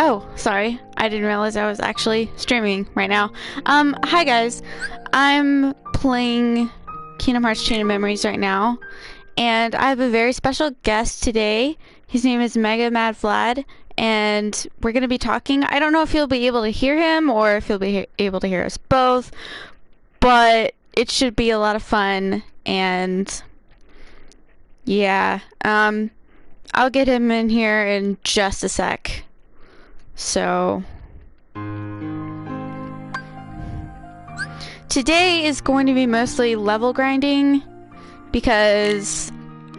Oh, sorry. I didn't realize I was actually streaming right now. Hi guys. I'm playing Kingdom Hearts Chain of Memories right now, and I have a very special guest today. His name is Mega Mad Vlad, and we're going to be talking. I don't know if you'll be able to hear him or if you'll be able to hear us both, but it should be a lot of fun, and yeah, I'll get him in here in just a sec. So today is going to be mostly level grinding because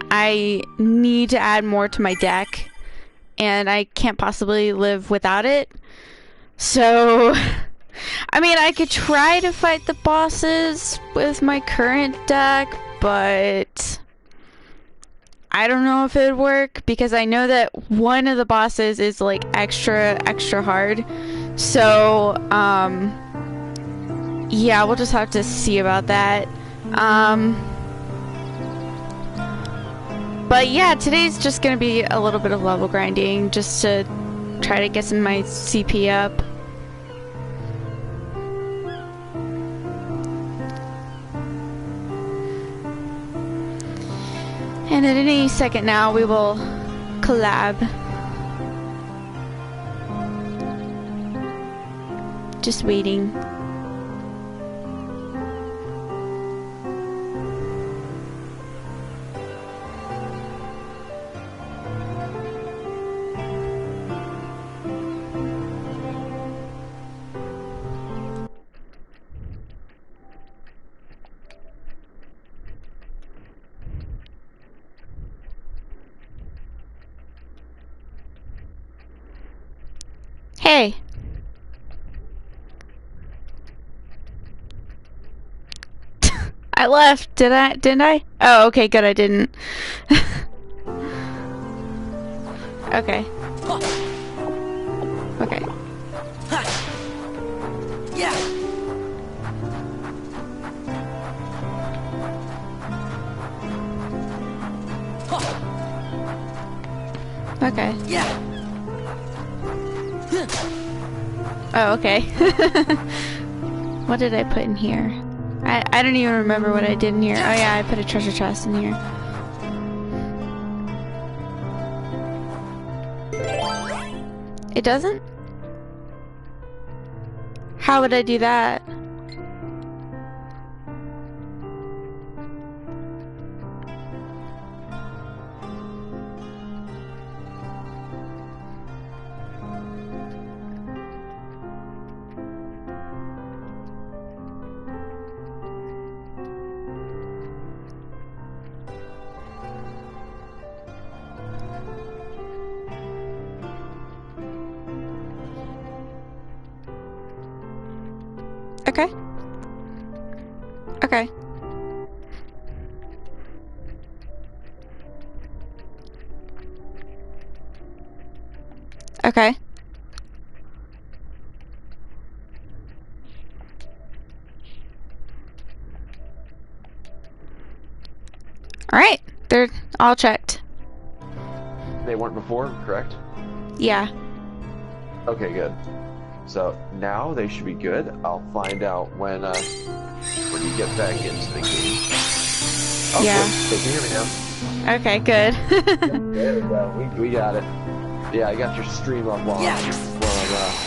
I need to add more to my deck and I can't possibly live without it. So I mean, I could try to fight the bosses with my current deck, but I don't know if it would work because I know that one of the bosses is like extra hard. So, yeah, we'll just have to see about that. But yeah, today's just gonna be a little bit of level grinding just to try to get some of my CP up. And at any second now, we will collab. Just waiting. Hey. I left. Didn't I? Oh, okay, good, I didn't. Okay. Okay. Yeah. Okay. Yeah. Oh, okay. What did I put in here? I don't even remember what I did in here. Oh yeah, I put a treasure chest in here. It doesn't? How would I do that? Okay. Okay. Okay. Alright. They're all checked. They weren't before, correct? Yeah. Okay, good. So now they should be good. I'll find out when you get back into the game. Oh, Yeah. good. They can hear me now. Okay, good. There we go. We got it. Yeah, I got your stream up while I'm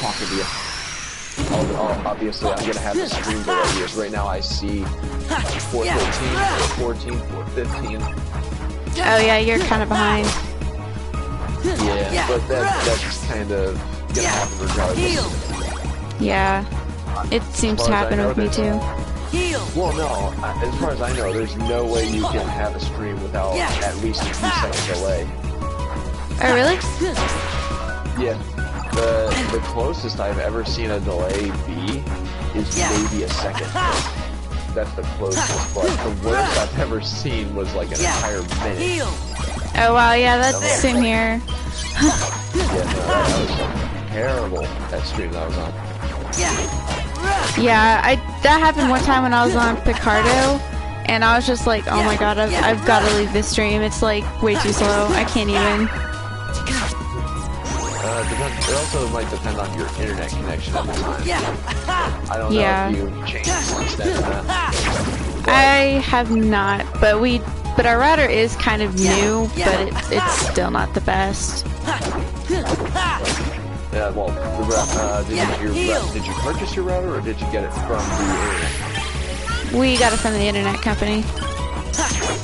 talking to you. Obviously, I'm gonna have the stream delay here. So right now I see 413, 414, 415. Oh yeah, you're kind of behind. Yeah, but that's kind of gonna happen regardless. Yeah. It seems to happen with me too. Well, no, as far as I know, there's no way you can have a stream without at least a 2-second delay. Oh really? Yeah, the closest I've ever seen a delay be is maybe a second. That's the closest, but the worst I've ever seen was like an entire minute. Oh wow, yeah, that's the same here. Yeah, no, that was terrible, that stream that I was on. Yeah, that happened one time when I was on Picardo, and I was just like, oh my god, I've got to leave this stream. It's like way too slow. I can't even. It also might depend on your internet connection at the time. I don't know if you changed since then or not. I have not, but our router is kind of new, but it's still not the best. Yeah, well, did you purchase your router or did you get it from the internet? We got it from the internet company.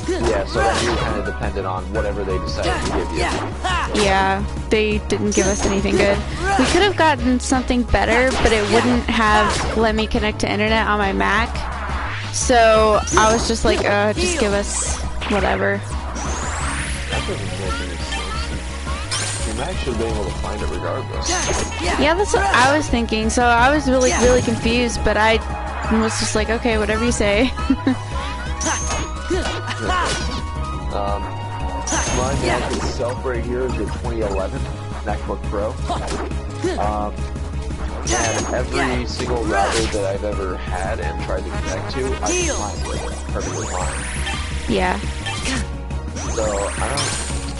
Yeah, so then you're kind of dependent on whatever they decided to give you. Yeah, they didn't give us anything good. We could have gotten something better, but it wouldn't have let me connect to internet on my Mac. So I was just like, just give us whatever. That doesn't make any sense. You might should be able to find it regardless. Yeah, that's what I was thinking. So I was really confused, but I was just like, okay, whatever you say. My Mac itself right here is the 2011 MacBook Pro. And every single router that I've ever had and tried to connect to, I find it perfectly fine. Yeah. So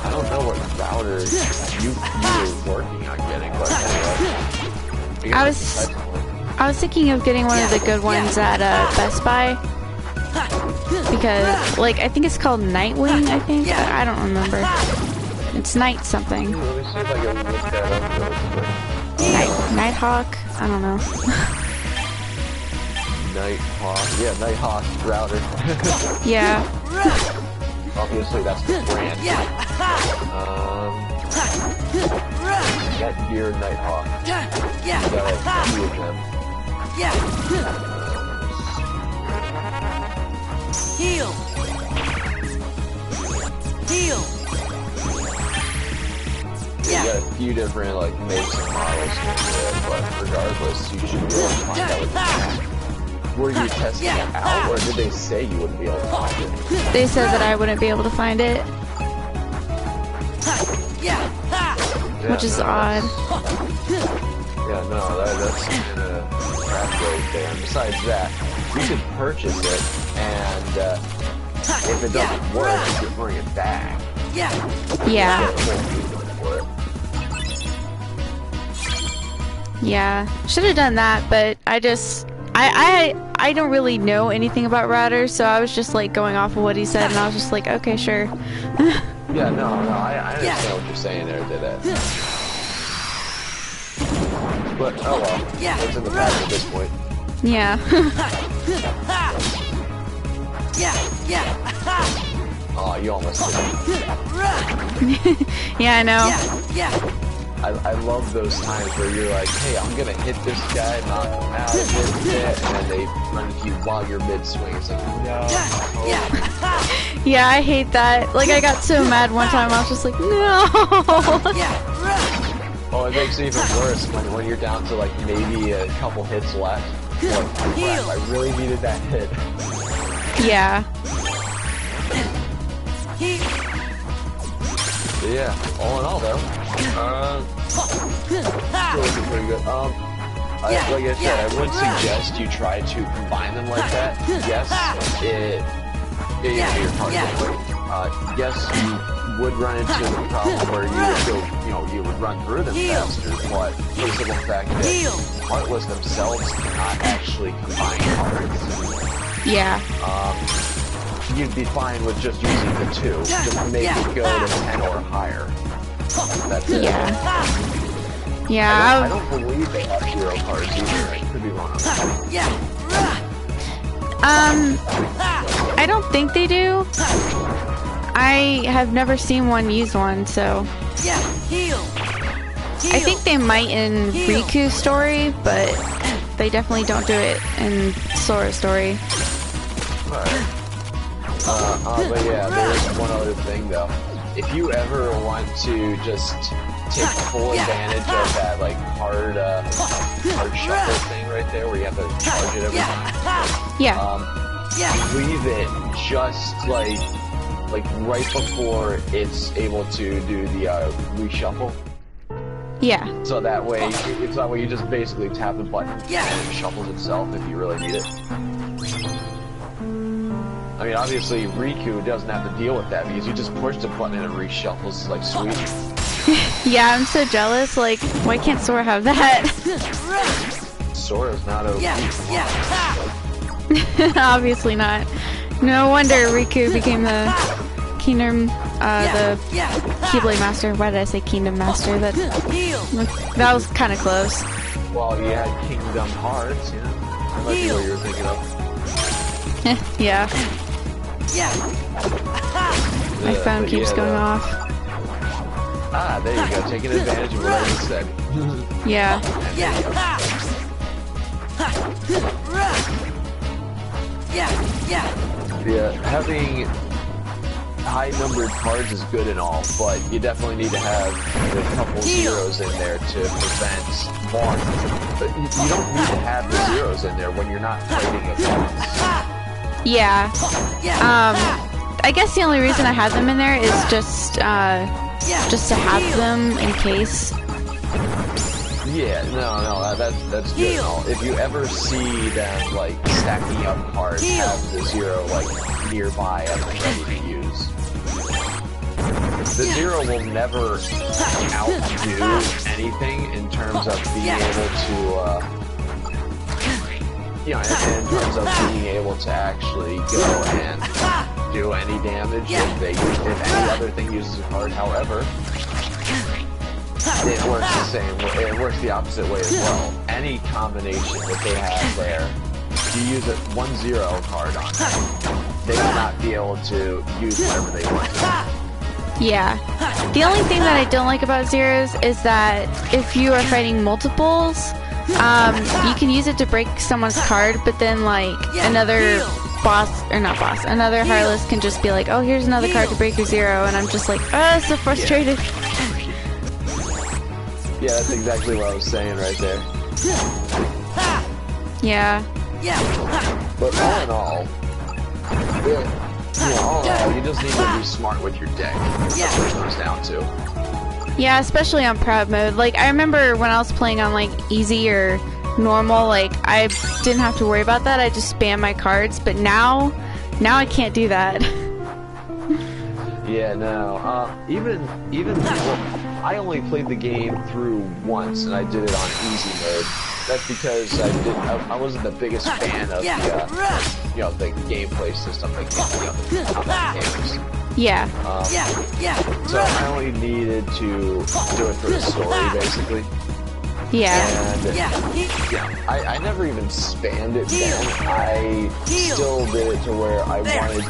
I don't know what router you were working on getting, but anyway. I was thinking of getting one of the good ones at Best Buy. Because, like, I think it's called Nightwing, I think? I don't remember. It's Night something. Let me see if I can look that up really quick. Nighthawk? I don't know. Nighthawk. Yeah, Nighthawk router. Yeah. Obviously, that's the brand. Netgear Nighthawk. You got a few of them. Heal. You got a few different like makes and models here, but regardless, you should be able to find out what you were you testing it out, or did they say you wouldn't be able to find it? They said that I wouldn't be able to find it. Which is odd. Yeah, no, that's kind of crap right there. And besides that, you could purchase it, and if it doesn't work, you can bring it back. Yeah. Yeah. Should have done that, but I don't really know anything about routers, so I was just like going off of what he said, and I was just like, okay, sure. Yeah, no, I understand what you're saying there, Didette. But, oh well, it's in the past at this point. Yeah. Oh, you almost did it. Yeah, I know. I love those times where you're like, hey, I'm gonna hit this guy, knock him out, and then they run into you while you're mid-swing. It's like, no. Yeah, I hate that. Like, I got so mad one time, I was just like, no! Oh, it makes it even worse when you're down to, like, maybe a couple hits left. Like, crap, I really needed that hit. Yeah. But yeah, all in all, though, still looking pretty good. Like I said, I would suggest you try to combine them like that. Yes, your partner. Yes, you would run into the problem where you would go, you would run through them faster, but for the simple fact that Heartless themselves cannot actually combine cards. Yeah. You'd be fine with just using the two. Just make it go to 10 or higher. That's it. Yeah. I don't believe they have hero cards either. I could be wrong. I don't think they do. I have never seen one use one, so. I think they might in Riku's story, but they definitely don't do it in Sora's story. But yeah, there's one other thing though. If you ever want to just take full advantage of that like hard shuffle thing right there where you have to charge it every time. Yeah. Leave it just like right before it's able to do the reshuffle. Yeah. So that way, you just basically tap the button and it shuffles itself if you really need it. I mean, obviously, Riku doesn't have to deal with that because you just push the button and it reshuffles. It's like, sweet. Yeah, I'm so jealous. Like, why can't Sora have that? Sora's not OP. Obviously not. No wonder Riku became the Kingdom, the Keyblade Master. Why did I say Kingdom Master? That was kind of close. Well, you had Kingdom Hearts, yeah. That might be what you were thinking of. Yeah. My phone keeps going off. Ah, there you go. Taking advantage of what I just said. Yeah. Yeah, having high-numbered cards is good and all, but you definitely need to have a couple zeros in there to prevent one. But you don't need to have the zeros in there when you're not fighting opponents. Yeah. I guess the only reason I have them in there is just to have them in case. Yeah, no, that's good and all. If you ever see them, like, stacking up cards, have the zero, like, nearby and ready to use. The zero will never outdo anything in terms of being able to, in terms of being able to actually go and do any damage if any other thing uses a card. However, it works the same. It works the opposite way as well. Any combination that they have there, if you use a 1-0 card on them, they will not be able to use whatever they want. Yeah. The only thing that I don't like about zeros is that if you are fighting multiples, you can use it to break someone's card, but then like another another Heartless can just be like, oh, here's another card to break your zero, and I'm just like, oh, so frustrated. Yeah, that's exactly what I was saying right there. Yeah. But all in all, you just need to be smart with your deck. That's what it comes down to. Yeah, especially on proud mode. Like, I remember when I was playing on like easy or normal, like I didn't have to worry about that. I just spam my cards. But now I can't do that. Yeah, no. Even I only played the game through once, and I did it on easy mode. That's because I wasn't the biggest fan of the gameplay system, the combat mechanics. Yeah. So I only needed to do it for the story, basically. Yeah. And I never even spammed it then. I still did it to where I wanted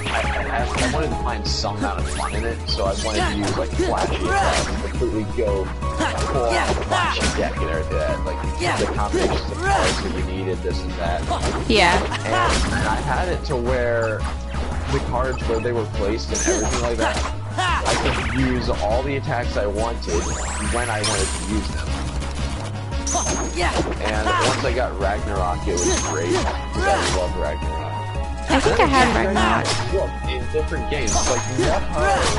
to find some amount of fun in it, so I wanted to use like flashy attacks, completely go full on flashy deck and everything like the combinations of cards that you needed, this and that. Yeah. And I had it to where the cards where they were placed and everything like that, I could use all the attacks I wanted when I wanted to use them. And once I got Ragnarok, it was great, because I love Ragnarok. I think I had Ragnarok. In different games, it's like, no,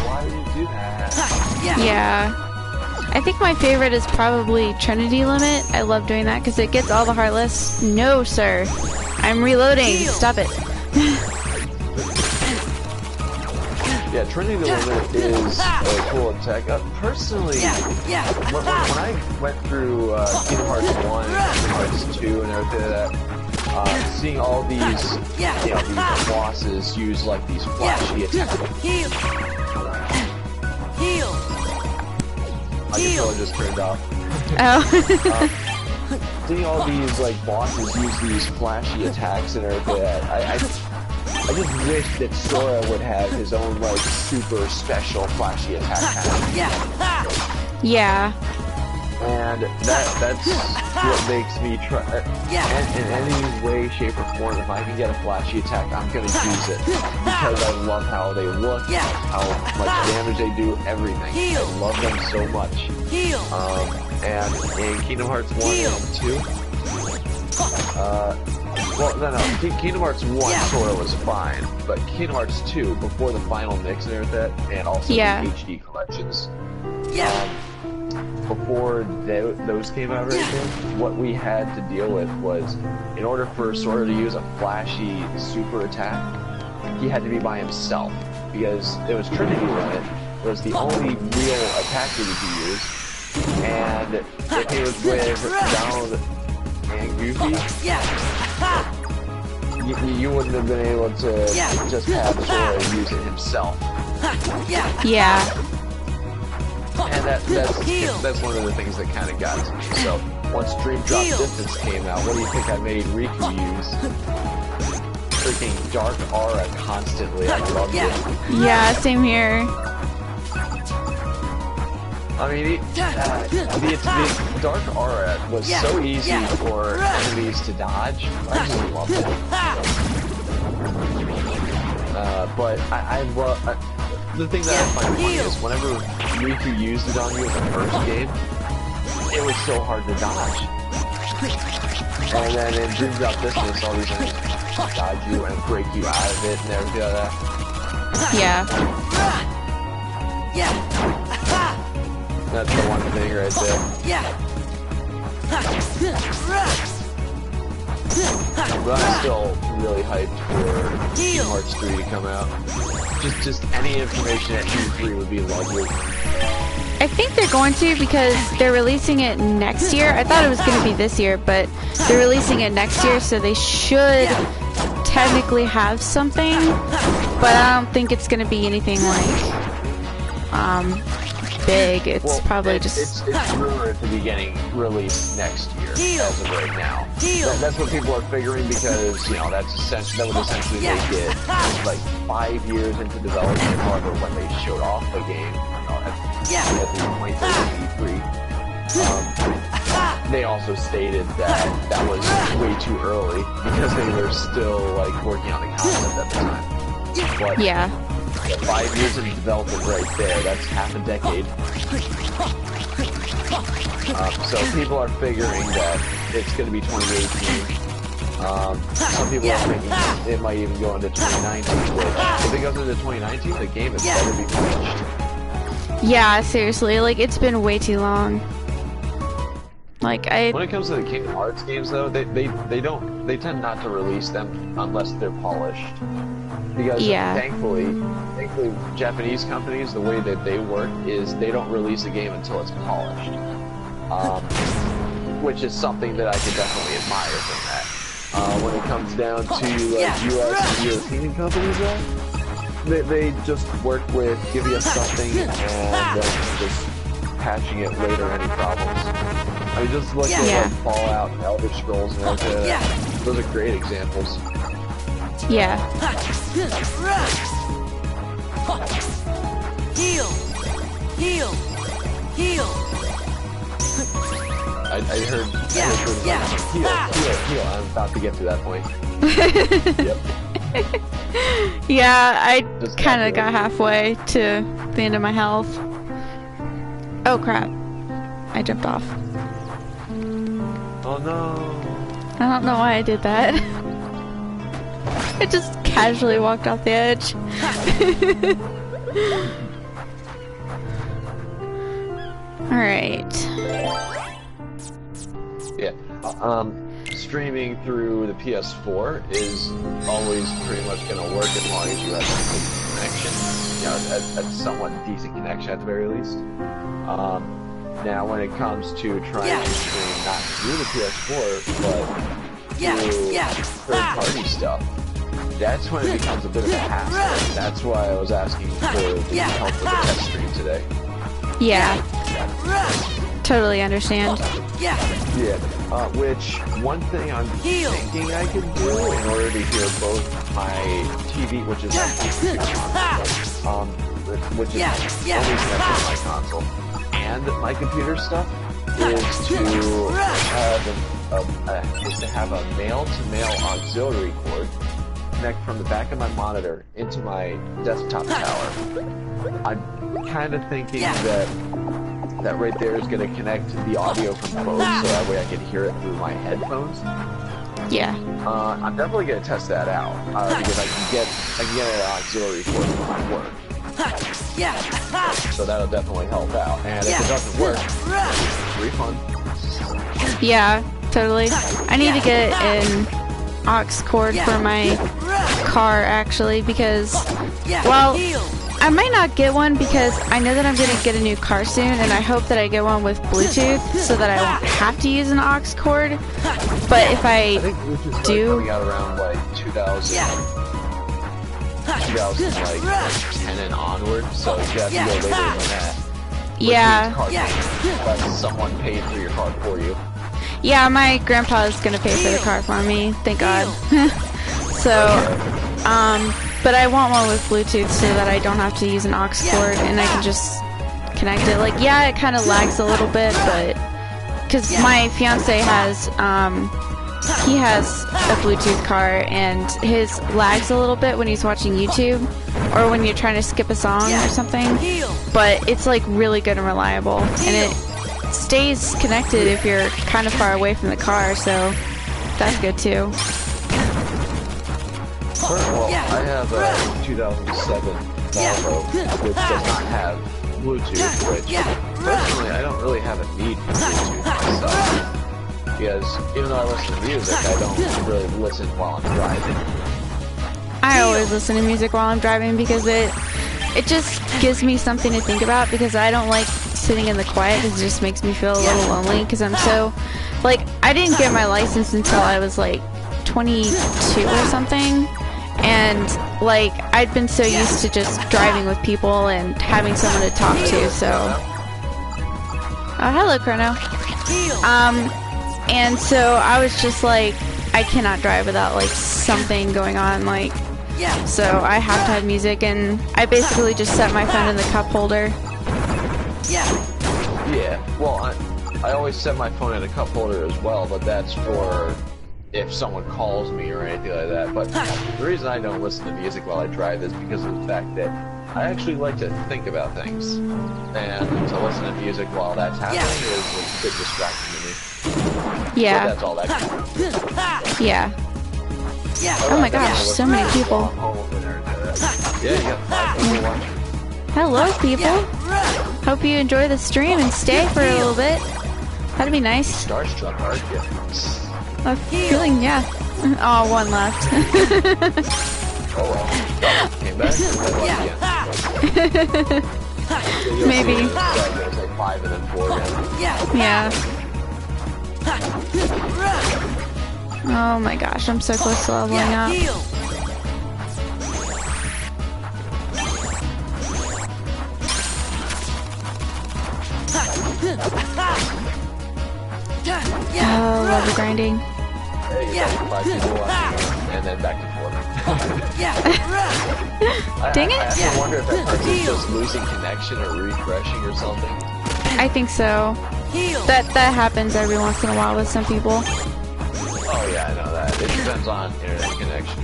why do you do that? Yeah. I think my favorite is probably Trinity Limit. I love doing that because it gets all the Heartless. No, sir. I'm reloading. Stop it. Yeah, Trinity Limit is a cool attack. Personally, when I went through Kingdom Hearts 1 and Kingdom Hearts 2 and everything like that, seeing all these, these bosses use like these flashy attacks. My controller just turned off. Oh. Seeing all these like bosses use these flashy attacks and everything like that, I just wish that Sora would have his own, like, super special flashy attack pattern. Yeah. And that's what makes me try, in any way, shape, or form, if I can get a flashy attack, I'm gonna use it. Because I love how they look, how much damage they do, everything. I love them so much. And in Kingdom Hearts 1 and 2, well, no. Kingdom Hearts 1 Sora was fine, but Kingdom Hearts 2, before the final mix and everything, and also the HD collections, before those came out, what we had to deal with was, in order for Sora to use a flashy super attack, he had to be by himself, because it was Trinity Limit, was the only real attack that he could use. And if he was with Donald and Goofy, you wouldn't have been able to just have Sora use it himself. Yeah. And that's one of the things that kind of got to me. So once Dream Drop Distance came out, what do you think I made Riku use? Freaking Dark Aura constantly. I loved it. Yeah, same here. I mean, the Dark Aura was so easy for enemies to dodge. I just loved it. But I love... the thing that I find funny is whenever Riku used it on you in the first game, it was so hard to dodge. And then in Dream Drop Distance, all these enemies dodge you and break you out of it and everything like that. Yeah. That's the one thing right there. But I'm still really hyped for Kingdom Hearts 3 to come out. Just any information at E3 would be lovely. I think they're going to because they're releasing it next year. I thought it was going to be this year, but they're releasing it next year, so they should technically have something. But I don't think it's going to be anything like big. It's probably just... It's rumored to be getting released next year, as of right now. That's what people are figuring because, you know, that would essentially make it like 5 years into development. However, when they showed off the game, at the 2013 E3, they also stated that that was way too early because they were still like working on the concept at the time. But, yeah. 5 years in development right there, that's half a decade. So people are figuring that it's going to be 2018. Some people are thinking it might even go into 2019, which, if it goes into 2019, the game is better be finished. Yeah, seriously, like, it's been way too long. Like, When it comes to the Kingdom Hearts games, though, they tend not to release them unless they're polished. Because thankfully, Japanese companies, the way that they work is they don't release a game until it's polished. Which is something that I could definitely admire from that. When it comes down to US and European companies, though, they just work with giving us something and then just patching it later, any problems. I mean, just look at like Fallout and Elder Scrolls and everything. Those are great examples. Yeah. Heal. I heard heal. I'm about to get to that point. Yep. Yeah, I kind of got halfway to the end of my health. Oh crap. I jumped off. Oh no. I don't know why I did that. I just casually walked off the edge. Alright. Yeah. Streaming through the PS4 is always pretty much going to work as long as you have a good connection. You know, a somewhat decent connection at the very least. Now, when it comes to trying to stream not through the PS4, but through third-party stuff, that's when it becomes a bit of a hassle. That's why I was asking for the help with the test stream today. Yeah. Totally understand. Which, one thing I'm thinking I could do in order to hear both my TV, which is my console, which is only connected to my console, and my computer stuff, is to have a male-to-male auxiliary cord connect from the back of my monitor into my desktop tower. I'm kind of thinking that right there is going to connect the audio from both, so that way I can hear it through my headphones. Yeah. I'm definitely going to test that out because I can get an auxiliary cord for my work. So that'll definitely help out. And if it doesn't work, refund. Yeah, totally. I need to get an aux cord for my car actually because, well, I might not get one because I know that I'm gonna get a new car soon, and I hope that I get one with Bluetooth so that I won't have to use an aux cord. But if I think Bluetooth's do, coming out around like 2010 and onward, so you have to go later than that. yeah, Unless someone paid for your car for you. yeah, my grandpa is gonna pay for the car for me. Thank God. So, but I want one with Bluetooth so that I don't have to use an aux cord and I can just connect it. Like, yeah, it kind of lags a little bit, but because my fiance has, he has a Bluetooth car and his lags a little bit when he's watching YouTube or when you're trying to skip a song or something. But it's like really good and reliable, and it stays connected if you're kind of far away from the car, so that's good too. Well, I have a 2007 Volvo, which does not have Bluetooth, which personally I don't really have a need for Bluetooth myself. Because even though I listen to music, I don't really listen while I'm driving. I always listen to music while I'm driving because it just gives me something to think about, because I don't like sitting in the quiet because it just makes me feel a little lonely, because I'm so, like, I didn't get my license until I was like 22 or something, and like I'd been so used to just driving with people and having someone to talk to, so oh, hello Chrono. And so I was just like, I cannot drive without like something going on, like, so I have to have music, and I basically just set my phone in the cup holder. Yeah, well, I always set my phone in a cup holder as well, but that's for if someone calls me or anything like that. But the reason I don't listen to music while I drive is because of the fact that I actually like to think about things, and to listen to music while that's happening is a bit distracting to me. Yeah. So that's all that. Yeah. Oh my gosh, so many people. Yeah, you got 5 people watching. Hello, people. Hope you enjoy the stream and stay for a little bit. That'd be nice. Starstruck, aren't you? I'm feeling, yeah. Oh, one left. Oh well. Came back and then left again. Maybe. There's like 5 and then 4 again. Yeah. Oh my gosh, I'm so close to leveling up. Oh, level grinding. Hey, you got 5 people watching, and then back to 4. Dang it! I have to wonder if that person's just losing connection or refreshing or something. I think so. That happens every once in a while with some people. Oh yeah, I know that. It depends on internet connection.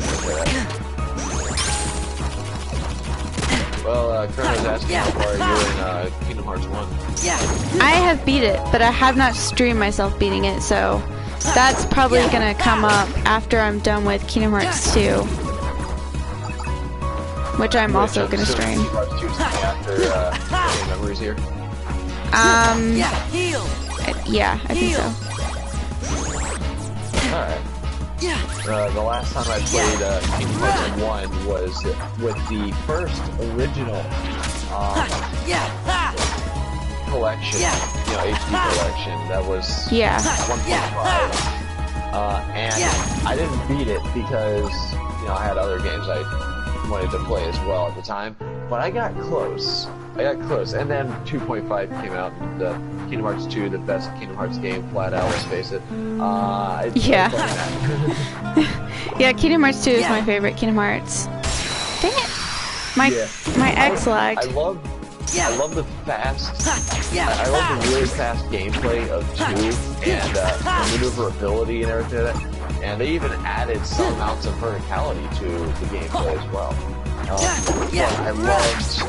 Well, Chrono's asking how far are you in Kingdom Hearts 1? I have beat it, but I have not streamed myself beating it, so that's probably gonna come up after I'm done with Kingdom Hearts 2. Which I'm also gonna stream. Kingdom Hearts 2 is coming after Memories here? Yeah, I think so. Alright. The last time I played Kingdom Hearts 1 was with the first original collection, you know, HD collection. That was 1.5. And I didn't beat it because, you know, I had other games I wanted to play as well at the time. But I got close. And then 2.5 came out, the Kingdom Hearts 2, the best Kingdom Hearts game, flat out, let's face it. Yeah, Kingdom Hearts 2 is my favorite Kingdom Hearts. Dang it! My X lagged. I love the fast, I love the really fast gameplay of 2, and the maneuverability and everything like that. And they even added some amounts of verticality to the gameplay as well. I loved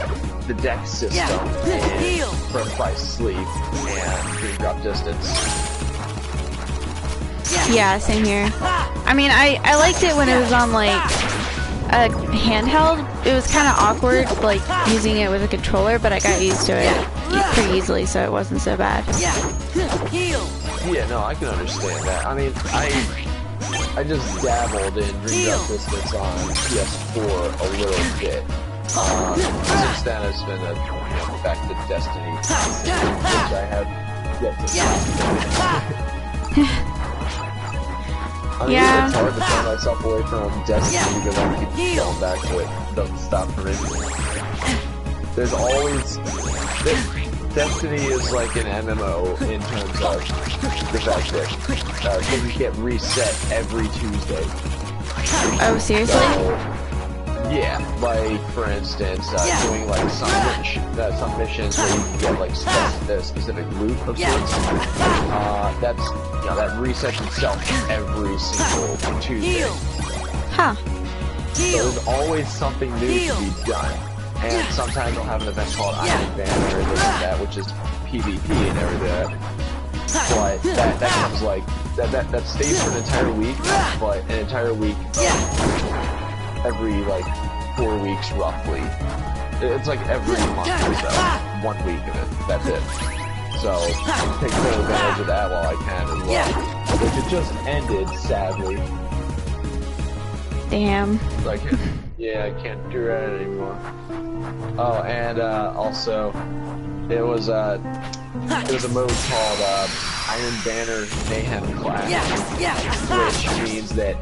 the deck system and Birth by Sleep and Dream Drop Distance. Yeah, same here. I mean, I liked it when it was on like a handheld. It was kind of awkward, like using it with a controller, but I got used to it pretty easily, so it wasn't so bad. Yeah, no, I can understand that. I mean, I just dabbled in Dream Drop Distance on PS4 a little bit, Since then, it's been back to Destiny, which I have yet to I mean, Yeah. it's hard to turn myself away from Destiny because I keep going back to it. It doesn't stop for me. There's always... Destiny is like an MMO in terms of the fact that things get reset every Tuesday. Oh, seriously? So, yeah, like for instance, doing like some missions where you can get like specific loot of sorts. That's that resets itself every single Tuesday. Huh. So there's always something new to be done. And sometimes they'll have an event called Iron Banner or this and that, which is PvP and everything. But that comes like that stays for an entire week, but an entire week every like 4 weeks roughly. It's like every month or so. 1 week of it. That's it. So take full advantage of that while I can as well. Which it just ended, sadly. Damn. Like, yeah, I can't do that anymore. Oh, and also, there was a mode called Iron Banner Mayhem Clash, which means that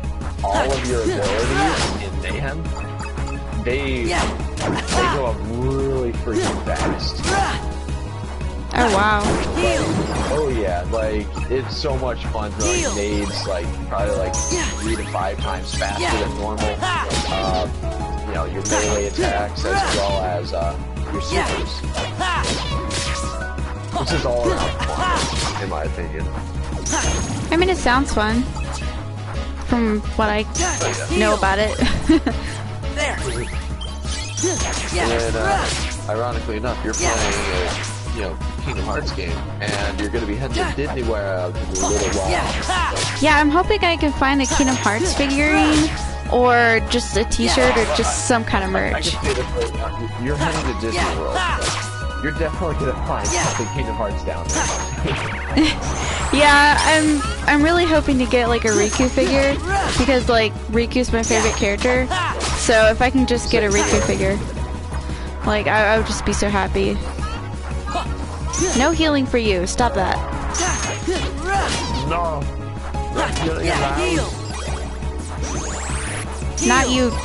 all of your abilities in Mayhem, they go up really freaking fast. Oh, wow. Oh yeah, like, it's so much fun throwing nades, like, probably like 3 to 5 times faster than normal. You know, your melee attacks as well as your supers. Which is all around fun, in my opinion. I mean, it sounds fun. From what I know about it. And ironically enough, you're playing a Kingdom Hearts game, and you're going to be heading to Disney World in a little while. Yeah, I'm hoping I can find a Kingdom Hearts figurine, or just a t-shirt, or just some kind of I merch. can say this right now, you're heading to Disney World. You're definitely going to find something Kingdom Hearts down there. Yeah, I'm really hoping to get like a Riku figure, because like Riku's my favorite character. So if I can just get a Riku figure, like I would just be so happy. No healing for you. Stop that. No. Not healing allowed.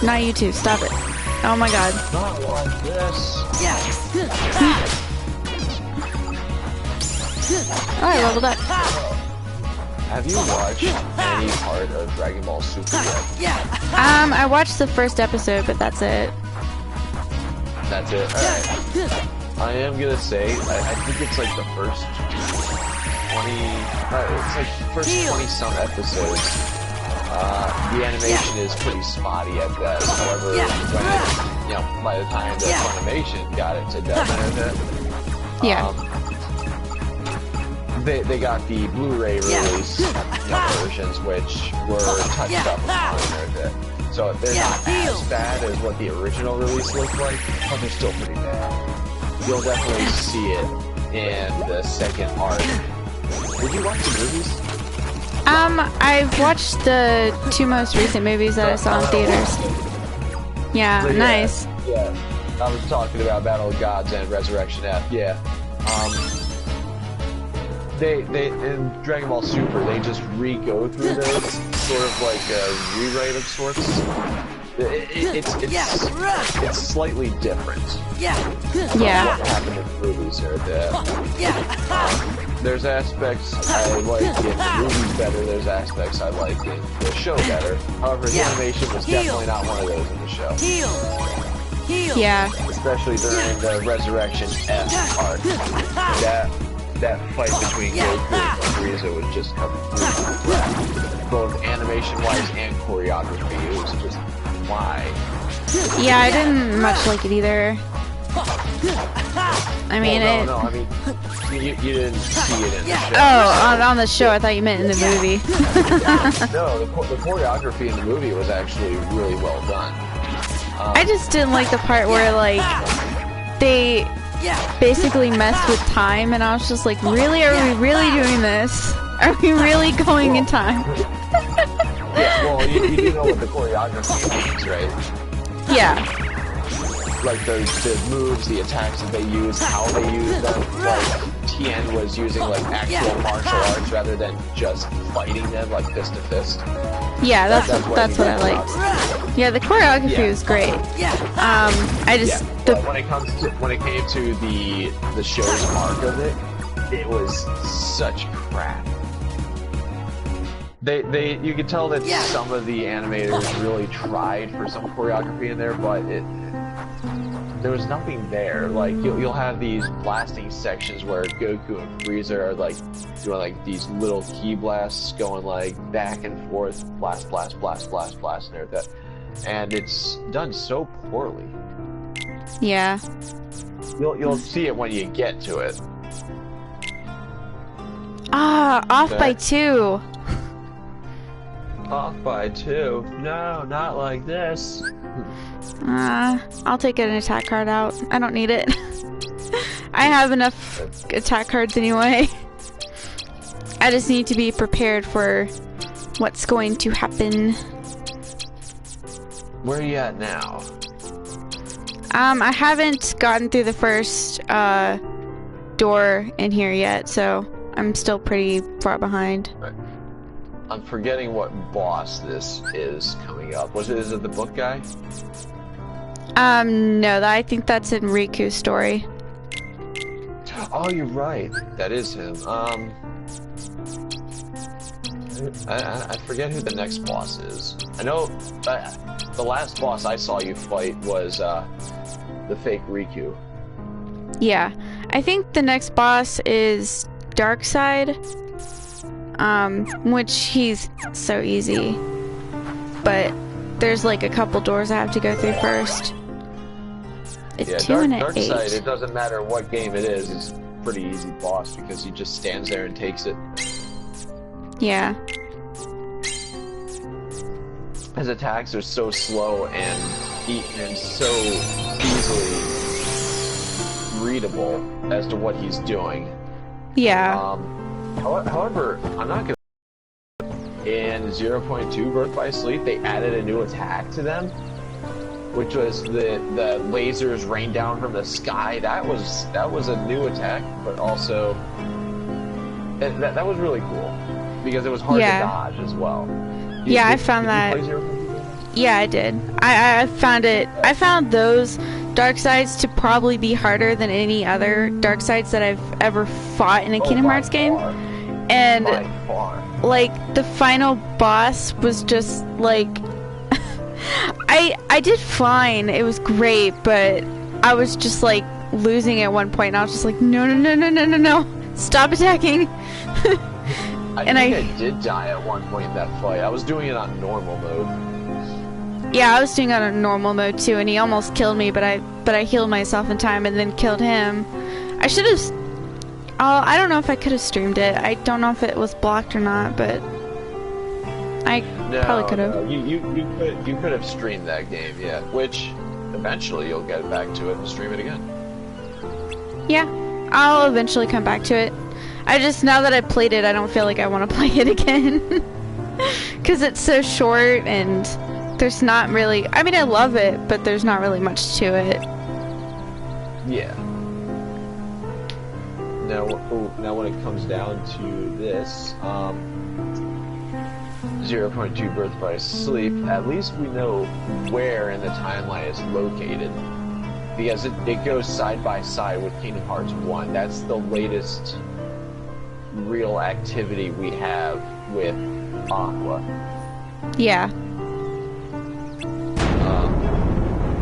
Not you too. Stop it. Oh my god. Not like this. Oh, I leveled up. Have you watched any part of Dragon Ball Super yet? I watched the first episode, but that's it. That's it? Alright. I am gonna say, I think it's like the first 20, it's like the first 20-some episodes. The animation is pretty spotty at best. However, when by the time the Funimation got it to dub and everything, Yeah. They got the Blu-ray release versions, which were touched up and everything. So they're not as bad as what the original release looked like, but they're still pretty bad. You'll definitely see it in the second arc. Did you watch the movies? I've watched the 2 most recent movies that I saw in theaters. Yeah, So, nice. Yeah, I was talking about Battle of Gods and Resurrection F. Yeah. They in Dragon Ball Super, they just re-go through those, sort of like a rewrite of sorts. It's slightly different. Yeah. What happened in the movies or there's aspects I like in the movies better, there's aspects I like in the show better. However, the animation was definitely not one of those in the show. Yeah. Especially during the Resurrection F arc. That fight between Goku and Frieza was just completely both animation-wise and choreography. It was just why. Yeah, I didn't much like it either. I mean, No, I mean, you didn't see it in the show. Oh, on the show, I thought you meant in the movie. No, the choreography in the movie was actually really well done. I just didn't like the part where, like, they basically messed with time, and I was just like, really? Are we really doing this? Are we really going in time? Yeah, well, you do know what the choreography means, right? Yeah. like the moves, the attacks that they use, how they use them. Like Tien was using like actual martial arts rather than just fighting them like fist to fist. Yeah, that's what I liked. Yeah, the choreography was great. I just But when it came to the show's arc of it, it was such crap. You could tell that some of the animators really tried for some choreography in there, but there was nothing there. Like you'll have these blasting sections where Goku and Frieza are like doing like these little ki blasts, going like back and forth, blast, blast, blast, blast, blast, and everything. And it's done so poorly. Yeah. You'll see it when you get to it. Off by 2. Off by 2? No, not like this. I'll take an attack card out. I don't need it. I have enough attack cards anyway. I just need to be prepared for what's going to happen. Where are you at now? I haven't gotten through the first door in here yet, so I'm still pretty far behind. Right. I'm forgetting what boss this is coming up. Is it the book guy? No, I think that's in Riku's story. Oh, you're right. That is him. I forget who the next boss is. I know the last boss I saw you fight was the fake Riku. Yeah, I think the next boss is Darkseid, which he's so easy, but there's like a couple doors I have to go through first. It's 2 and an 8. Darkseid, it doesn't matter what game it is, it's a pretty easy boss because he just stands there and takes it. Yeah. His attacks are so slow and so easily readable as to what he's doing. Yeah. However, I'm not gonna. In 0.2 Birth by Sleep, they added a new attack to them, which was the lasers rain down from the sky. That was a new attack, but also that was really cool because it was hard to dodge as well. I found that. Yeah, I did. I found it. I found those Darkseids to probably be harder than any other Darkseids that I've ever fought in a Kingdom Hearts game. And like the final boss was just like I did fine. It was great, but I was just like losing at one point and I was just like no. Stop attacking. I did die at one point in that fight. I was doing it on normal mode. Yeah, I was doing it on normal mode too, and he almost killed me, but I healed myself in time and then killed him. I should have. I don't know if I could have streamed it. I don't know if it was blocked or not, but I probably could have. No, you could have streamed that game, yeah. Which eventually you'll get back to it and stream it again. Yeah, I'll eventually come back to it. I just, now that I played it, I don't feel like I want to play it again. Because it's so short and there's not really, I mean I love it, but there's not really much to it. Yeah. Now when it comes down to this, 0.2 Birth by Sleep, at least we know where in the timeline it's located. Because it goes side by side with Kingdom Hearts 1. That's the latest real activity we have with Aqua. Yeah.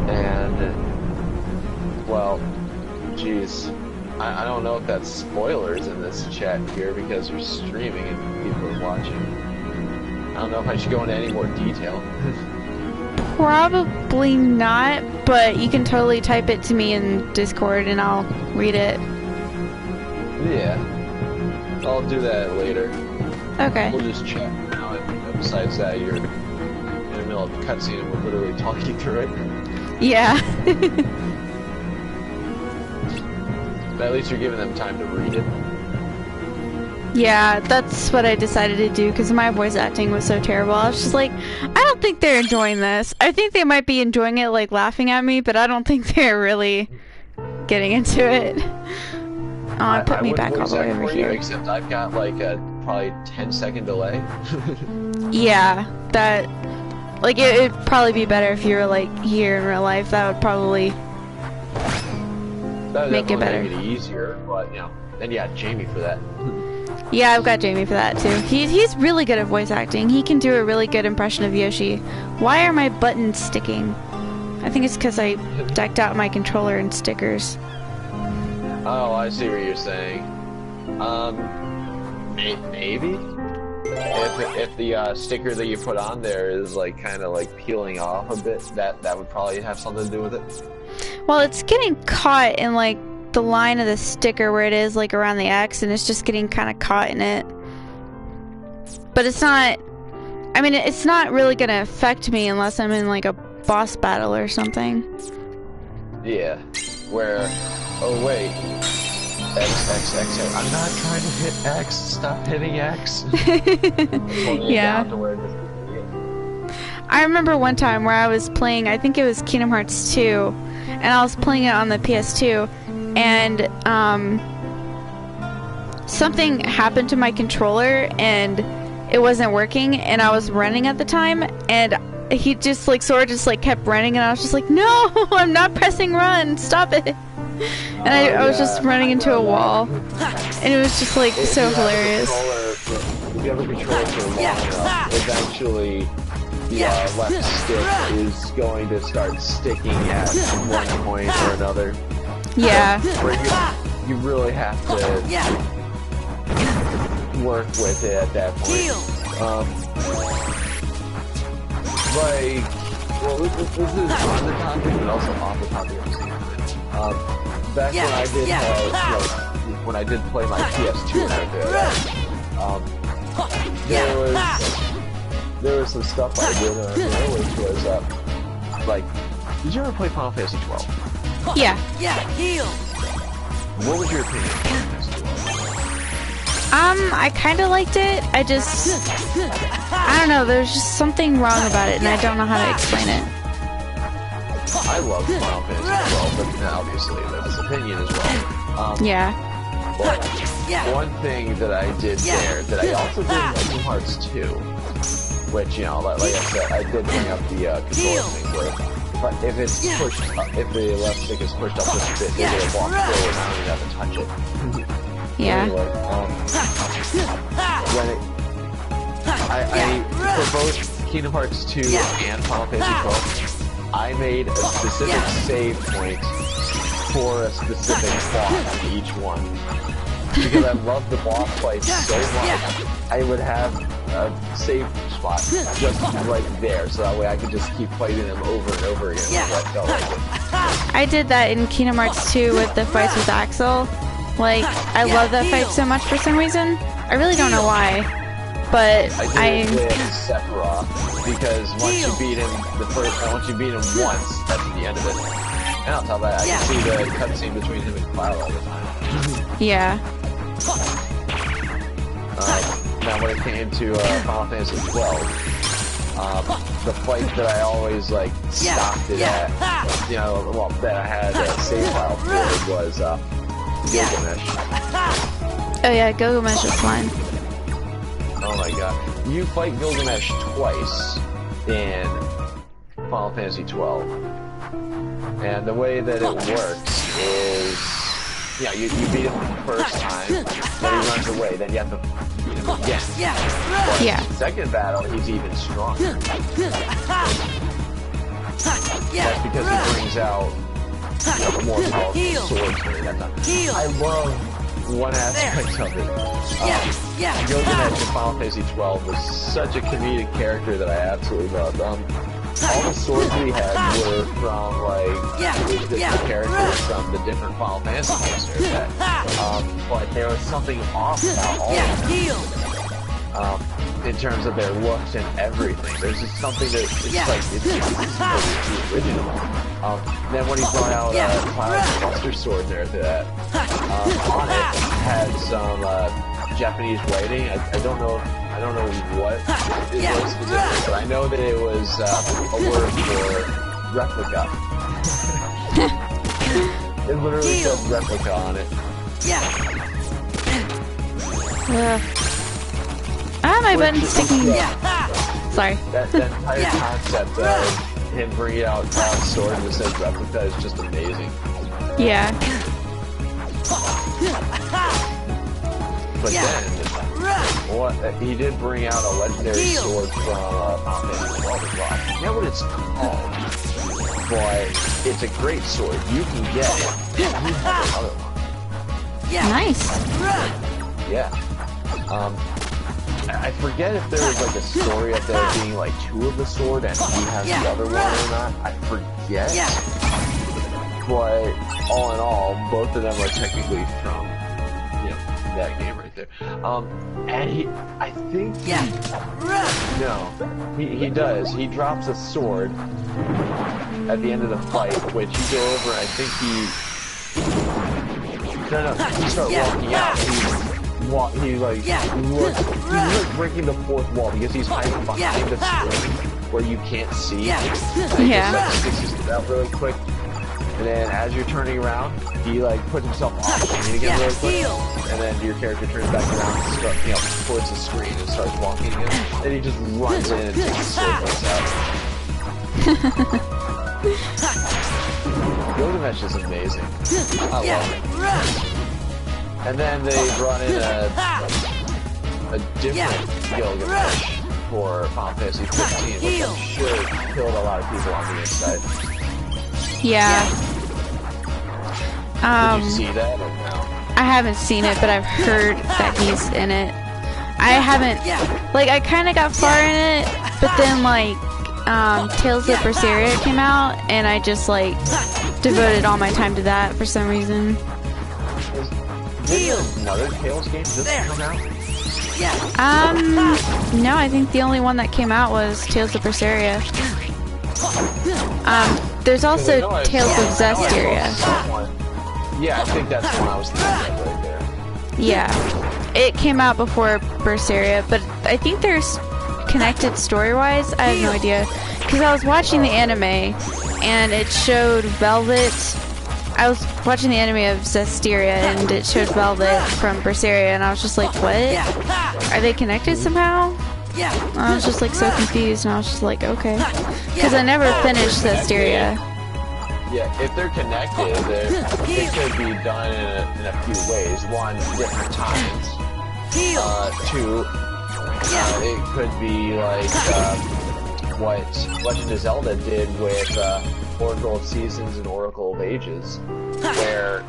And well, geez, I don't know if that's spoilers in this chat here because you're streaming and people are watching. I don't know if I should go into any more detail. Probably not, but you can totally type it to me in Discord and I'll read it. Yeah. I'll do that later. Okay. We'll just chat now, and besides that, you're in the middle of a cutscene and we're literally talking through it. Yeah. But at least you're giving them time to read it. Yeah, that's what I decided to do because my voice acting was so terrible. I was just like, I don't think they're enjoying this. I think they might be enjoying it, like laughing at me, but I don't think they're really getting into it. Oh, it put me back all the way over here. Except I've got like a probably 10-second delay. Yeah, that, like, it'd probably be better if you were like here in real life. That would probably make it better. Make it easier, but you know, and yeah, Jamie for that. Yeah, I've got Jamie for that too. He's really good at voice acting. He can do a really good impression of Yoshi. Why are my buttons sticking? I think it's because I decked out my controller in stickers. Oh, I see what you're saying. Maybe? If the sticker that you put on there is like kind of like peeling off a bit, that would probably have something to do with it. Well, it's getting caught in like the line of the sticker where it is like around the X, and it's just getting kind of caught in it. But it's not, I mean, it's not really gonna affect me unless I'm in like a boss battle or something. Yeah, where, oh wait, X, I'm not trying to hit X, stop hitting X. Yeah. I remember one time where I was playing, I think it was Kingdom Hearts 2, and I was playing it on the PS2, and something happened to my controller and it wasn't working, and I was running at the time, and he just like Sora just like kept running, and I was just like, no, I'm not pressing run, stop it. And I was just running into a wall, and it was just like so hilarious. If you have a controller for long enough, eventually the left stick is going to start sticking at one point or another. Yeah. Where you really have to work with it at that point. Like, well, this is on the topic, but also off the topic of the same. Back when I did when I did play my PS2 and everything, there was some stuff I did which was like, did you ever play Final Fantasy 12? Yeah. What was your opinion of Final Fantasy 12? I kind of liked it. I don't know, there's just something wrong about it, and I don't know how to explain it. I love Final Fantasy 12, but obviously that's opinion as well. Yeah. But one thing that I did there, that I also did in Kingdom Hearts 2, which, you know, like I said, I did bring up the controller thing where, but if it's pushed up, if the left stick is pushed up just a bit, you're gonna walk through it, and I don't even have to touch it. Yeah. Anyway, when for both Kingdom Hearts 2 and Final Fantasy 12, I made a specific save point for a specific boss in each one. Because I love the boss fight so much, I would have a save spot just right there, so that way I could just keep fighting them over and over again. I felt like it. I did that in Kingdom Hearts 2 with the fights with Axel. Like, I love that fight so much for some reason. I really don't know why, but I did it with Sephiroth, because once you beat him once you beat him once, that's the end of it. And on top of that, I can see the cutscene between him and Cloud all the time. Yeah. Now when it came to Final Fantasy 12, the fight that I always like stopped it at, you know, well, that I had a save file for was Gilgamesh. Oh yeah, Gilgamesh is fun. Oh my god. You fight Gilgamesh twice in Final Fantasy 12. And the way that it works is, yeah, you beat him the first time, then he runs away, then you have to beat him again. But Yeah. Second battle, he's even stronger. That's because he brings out more powerful swordsman at that time. I love one aspect of it. Gilgamesh in Final Fantasy 12 was such a comedic character that I absolutely loved. All the swords we had were from like different characters from the different Final Fantasy games. But there was something off about all of them. In terms of their looks and everything, there's just something that it's like it's the original. Then when he brought out Cloud's Buster Sword there, that on it had some Japanese writing. I don't know what it was specifically, but I know that it was a word for replica. It literally said replica on it. My button's sticking. Sorry. That entire concept of him bringing out God's sword and it says replica is just amazing. Yeah. But then, he did bring out a legendary sword from Final Fantasy XII. I forget what it's called, but it's a great sword. You can get it. You have another one. Nice. Yeah. I forget if there was like a story of there being like two of the sword and he has the other one or not. I forget. But all in all, both of them are technically from that game right there. And I think he does. He drops a sword at the end of the fight, which you go over. I think he starts walking out. He's like breaking the fourth wall because he's hiding behind the screen where you can't see. And he just like sticks his head out really quick. And then as you're turning around, he like puts himself off screen again really quick. And then your character turns back around and starts, towards the screen and starts walking again. And he just runs in and takes his sword out. Gilgamesh is amazing. I love it. And then they brought in a different Gilgamesh for Final Fantasy 15, which I'm sure killed a lot of people on the inside. Yeah. Did you see that or no? I haven't seen it, but I've heard that he's in it. I haven't, like, I kind of got far in it, but then, like, Tales of Berseria came out, and I just, like, devoted all my time to that for some reason. Did another Tales game just come out? No, I think the only one that came out was Tales of Berseria. There's also Tales of Zestiria. Yeah, I think that's the one I was thinking of right there. Yeah. It came out before Berseria, but I think there's connected story-wise. I have no idea. Because I was watching the anime, and it showed Velvet. I was watching the anime of Zestiria, and it showed Velvet from Berseria, and I was just like, what? Are they connected somehow? I was just like so confused, and I was just like, okay. Because I never finished Zestiria. Yeah, if they're connected, it could be done in a few ways. One, different times. Two, it could be like what Legend of Zelda did with Oracle of Seasons and Oracle of Ages, where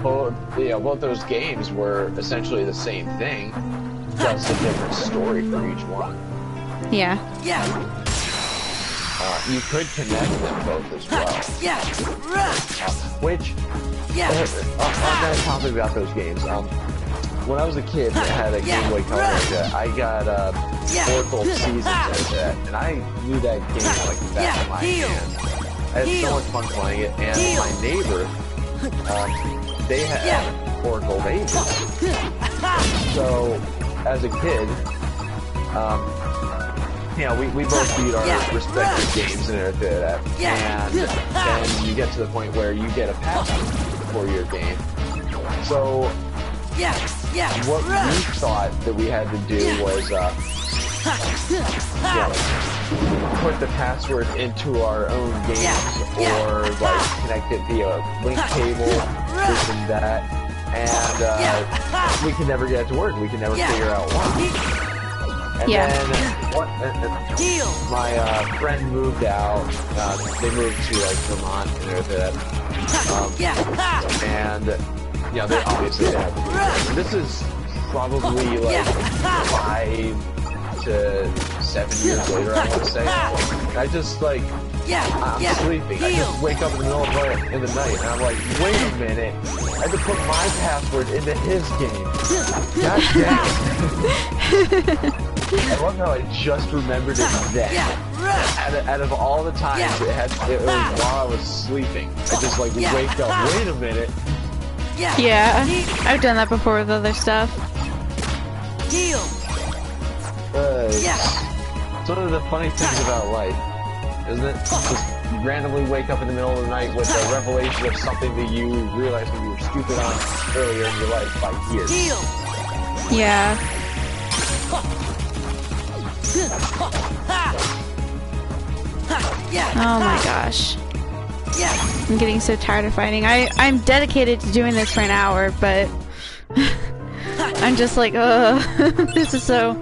both those games were essentially the same thing, just a different story for each one. Yeah. You could connect them both as well. Which, on that topic about those games, when I was a kid and I had a Game Boy Color like that, I got Oracle of Seasons like that, and I knew that game like the back of my hand. I had so much fun playing it, and my neighbor, they had Oracle of Ages. So, as a kid, we both beat our respective games and everything like that. And then you get to the point where you get a password for your game. So, what we thought that we had to do was put the password into our own games, or like connect it via link cable, this and that. And we can never get it to work. We can never figure out why. And then my friend moved out. They moved to like Vermont and everything. And they obviously have to do this. This is probably like 5 to 7 years later, I want to say. I just like I'm sleeping. I just wake up in the middle of the night, and I'm like, wait a minute. I had to put my password into his game. God dang. I love how I just remembered it then. Out of all the times it was while I was sleeping. I just like wake up. Wait a minute. Yeah, I've done that before with other stuff. Heal. It's one of the funny things about life, isn't it? Just randomly wake up in the middle of the night with a revelation of something that you realized when you were stupid on earlier in your life by years. Heal. Yeah. Oh my gosh. I'm getting so tired of fighting. I'm dedicated to doing this for an hour, but I'm just like, this is so.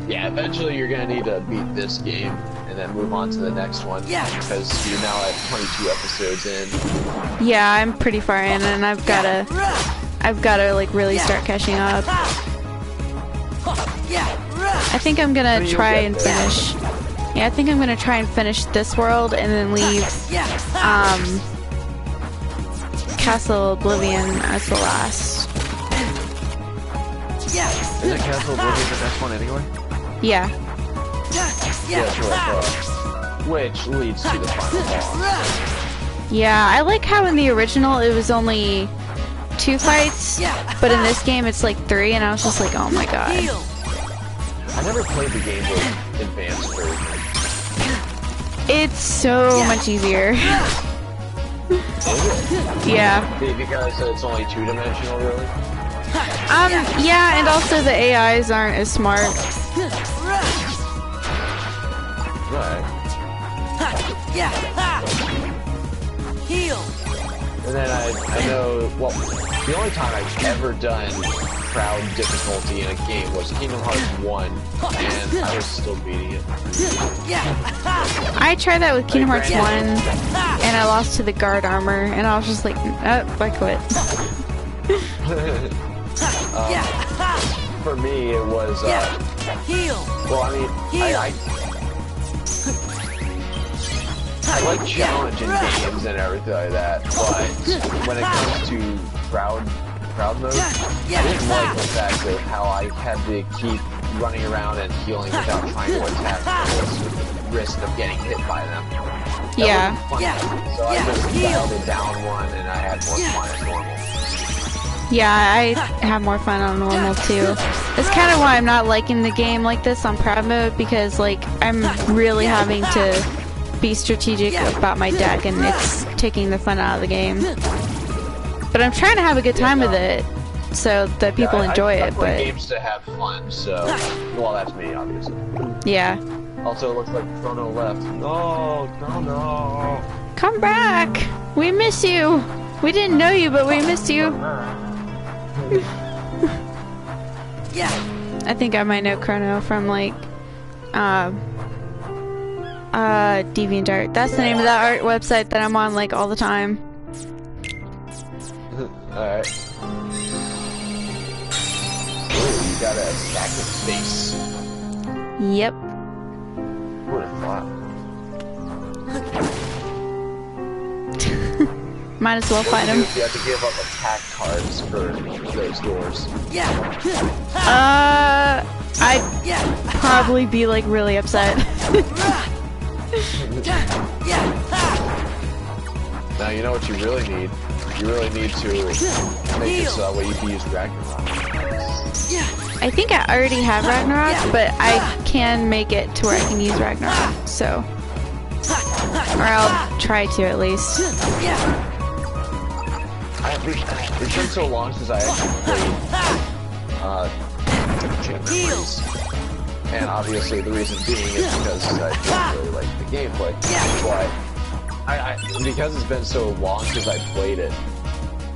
Eventually you're gonna need to beat this game and then move on to the next one. Because you're now at 22 episodes in. Yeah, I'm pretty far in, and I've gotta like really start catching up. I think I'm gonna try and finish. Yeah, I think I'm gonna try and finish this world and then leave Castle Oblivion as the last. Isn't Castle Oblivion the next one anyway? Yeah. Yeah, sure. Which leads to the final boss. Yeah, I like how in the original it was only 2 fights, but in this game it's like 3, and I was just like, oh my god. I never played the game with advanced version. It's so much easier. Yeah. Because it's only 2-dimensional, really? Yeah, and also the AIs aren't as smart. Right. Heal. And then I know, well, the only time I've ever done crowd difficulty in a game was Kingdom Hearts 1, and I was still beating it. I tried that with Kingdom Hearts 1, and I lost to the guard armor, and I was just like, I quit. For me, it was, well, I mean, I like challenging games and everything like that, but when it comes to crowd mode, I didn't like the fact of how I had to keep running around and healing without trying to attack with the risk of getting hit by them. That wasn't fun. So I just dialed it down one and I had more fun as normal. Yeah, I have more fun on normal too. It's kind of why I'm not liking the game like this on proud mode, because like I'm really having to be strategic about my deck, and it's taking the fun out of the game. But I'm trying to have a good time with it, so that people enjoy it. But games to have fun, so well, that's me, obviously. Yeah. Also, it looks like Chrono left. No, Chrono. Come back. We miss you. We didn't know you, but we missed you. I think I might know Chrono from like DeviantArt. That's the name of that art website that I'm on like all the time. Alright. Oh, you got a stack of space. Yep. Who would have thought? Might as well fight him. You have to give up attack cards for those doors. I'd probably be like really upset. Now you know what you really need. You really need to make it so that way you can use Ragnarok. I think I already have Ragnarok, but I can make it to where I can use Ragnarok, so. Or I'll try to at least. It's been so long since I actually played Champions. And obviously the reason being is because I don't really like the gameplay. But because it's been so long since I played it,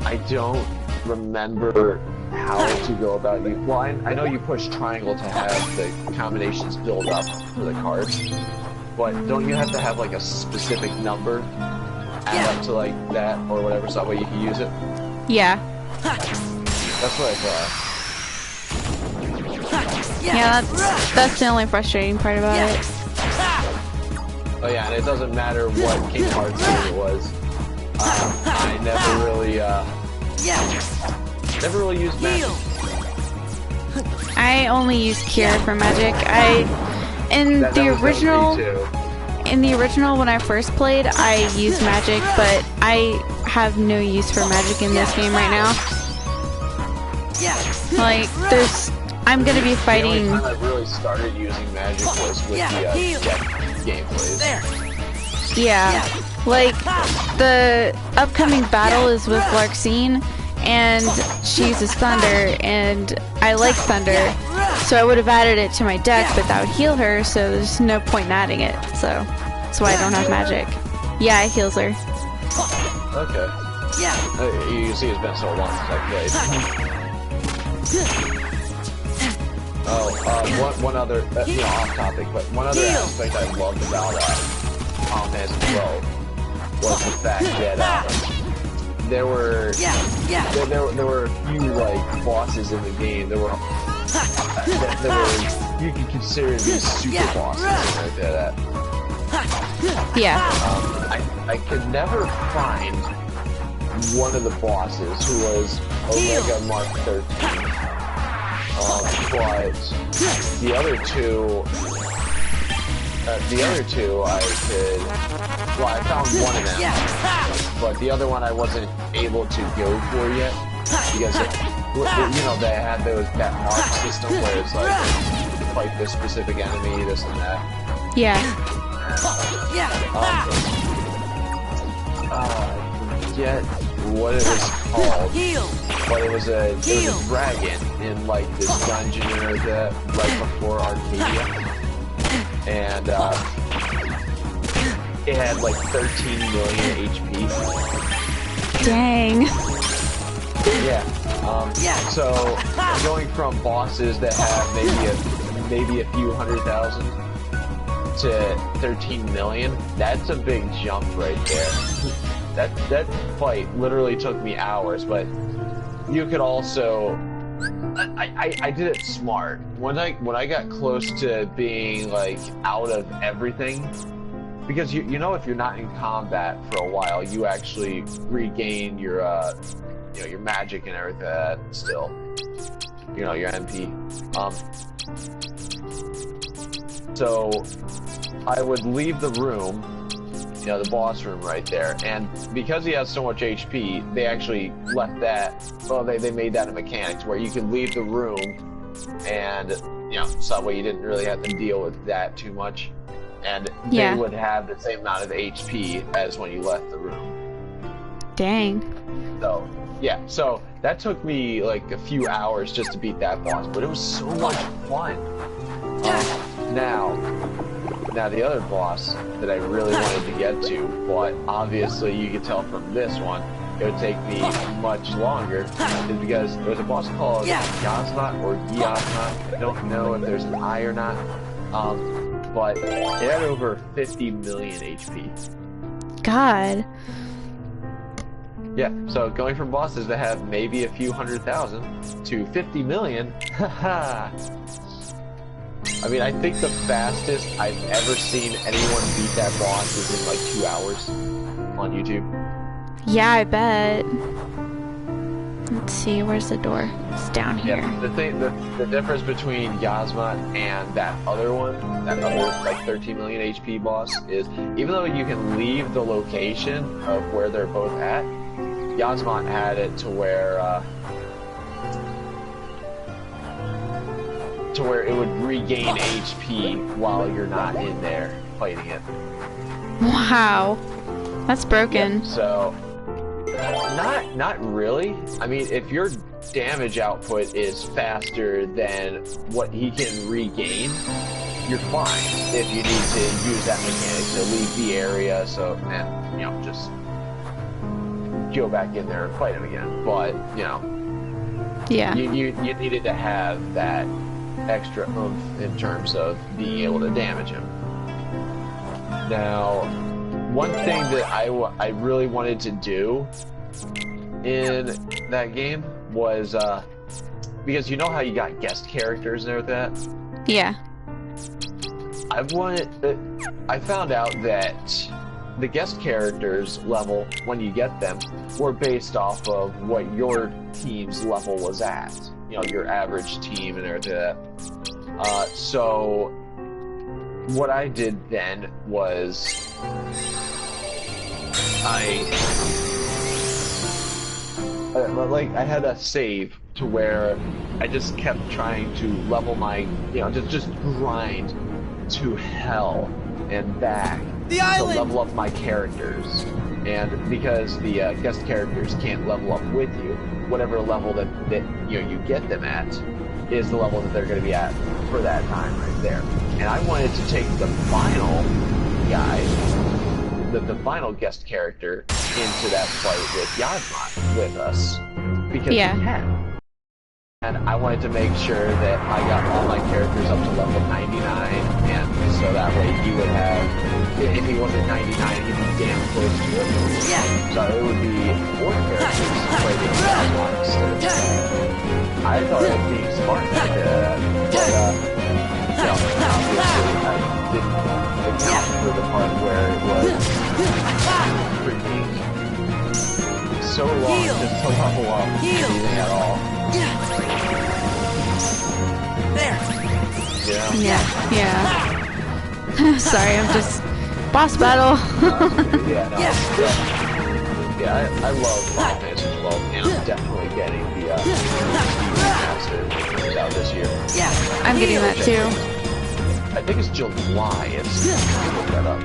I don't remember how to go about it. Well, I know you push triangle to have the combinations build up for the cards, but don't you have to have like a specific number add up to like that or whatever, so that way you can use it? Yeah. That's what I thought. Yeah, that's the only frustrating part about it. Oh yeah, and it doesn't matter what Kingdom Hearts game it was. I never really used magic. I only use Cure for magic. In the original when I first played, I used magic, but I have no use for magic in this game right now. Like, there's I'm gonna be The fighting. only time I really started using magic was with the deck gameplays. Yeah, like the upcoming battle is with Larxene, and she uses Thunder, and I like Thunder, so I would have added it to my deck, but that would heal her, so there's no point in adding it. So that's why I don't have magic. Yeah, it heals her. Okay. You see, it's been so long since I played. Oh, one other, you know, off topic, but one other aspect I loved about Final Fantasy 12 was the fact that there were a few like bosses in the game that were you could consider these super bosses right there. Yeah. I could never find one of the bosses who was Omega Mark 13. But the other two I could, well, I found one of them, but the other one I wasn't able to go for yet, because, you know, they had that mark system where it's like, fight this specific enemy, this and that. Yeah. I forget what it was called, but it was a dragon in like this dungeon that right before Arcadia, and it had like 13 million HP. Dang. Yeah. So going from bosses that have maybe a few 100,000 to 13 million, that's a big jump right there. That fight literally took me hours, but you could also, I did it smart. When I got close to being like out of everything, because you know, if you're not in combat for a while, you actually regain your you know, your magic and everything still, you know, your MP. So I would leave the room, you know, the boss room right there, and because he has so much HP, they actually left that, well, they made that a mechanics where you could leave the room, and, you know, so that way you didn't really have to deal with that too much, and they would have the same amount of HP as when you left the room. Dang. So, yeah, so that took me like a few hours just to beat that boss, but it was so much fun. Now the other boss that I really wanted to get to, but obviously you can tell from this one, it would take me much longer, is because there's a boss called Yasmat or Yasmat. I don't know if there's an I or not, but it had over 50 million HP. God. Yeah, so going from bosses that have maybe a few 100,000 to 50 million, haha. I mean, I think the fastest I've ever seen anyone beat that boss is in like 2 hours on YouTube. Yeah, I bet. Let's see, where's the door? It's down here. Yeah, the difference between Yasmat and that other one, that other like 13 million HP boss, is even though you can leave the location of where they're both at, Yasmat had it to where it would regain HP while you're not in there fighting it. Wow. That's broken. Yeah, so not really. I mean, if your damage output is faster than what he can regain, you're fine. If you need to use that mechanic to leave the area, and you know, just go back in there and fight him again. But you know, yeah, you needed to have that extra oomph in terms of being able to damage him. Now, one thing that I really wanted to do in that game was because you know how you got guest characters and everything. Yeah. I found out that the guest characters level, when you get them, were based off of what your team's level was at. You know, your average team and everything. So what I did then was I had a save to where I just kept trying to level my, you know, just grind to hell and back to level up my characters. And because the guest characters can't level up with you, whatever level that you know you get them at is the level that they're going to be at for that time right there. And I wanted to take the final guy, the final guest character, into that fight with Yasmon with us because he can. And I wanted to make sure that I got all my characters up to level 99, and so that way he would have, if he wasn't 99, he'd be damn close to it. Yeah. So it would be 4 characters played in Yasmon instead. I thought it was being smart to do that, but, you know, obviously I didn't account for the part where it was freaking so long just to level up anything at all. There. Yeah. Sorry, I'm just boss battle. I love Final Fantasy 12, and I'm definitely getting the remaster that comes out this year. I'm getting that too. I think it's July. Look that up.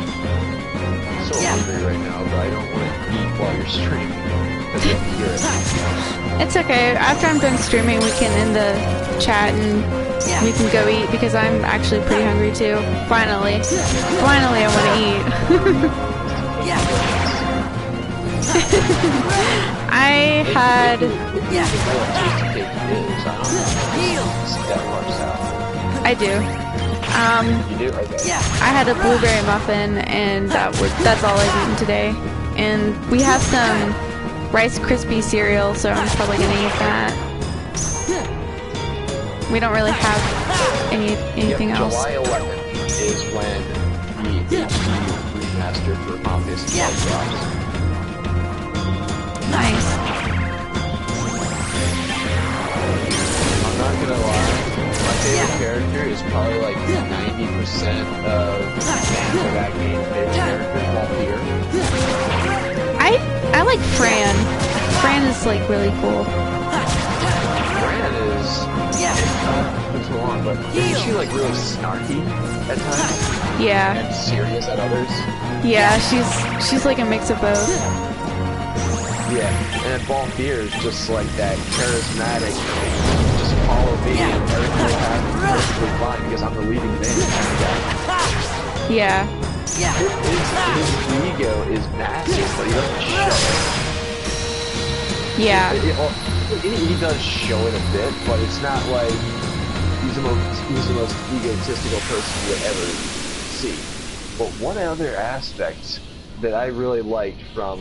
So hungry right now, but I don't want to eat while you're streaming. It's okay. After I'm done streaming, we can end the chat and we can go eat because I'm actually pretty hungry too. Finally, I want to eat. I had. I do. You do? Okay. I had a blueberry muffin, and that's all I've eaten today. And we have some Rice Krispie cereal, so I'm probably gonna eat that. We don't really have anything else. July 11th is when the HD remaster for Final Fantasy drops. Nice. I'm not gonna lie. My favorite character is probably like 90% of fans of that game's favorite character, Valkyr. I like Fran. Fran is like really cool. Fran is so long, but isn't she like really snarky at times? Yeah. And serious at others? Yeah, she's like a mix of both. Yeah, and Valkyr is just like that charismatic, just follow me and everything will happen perfectly fine because I'm the leading man kind of guy. Yeah. His ego is massive, but he doesn't show it. Yeah. He does show it a bit, but it's not like he's the most egotistical person you would ever see. But one other aspect that I really liked from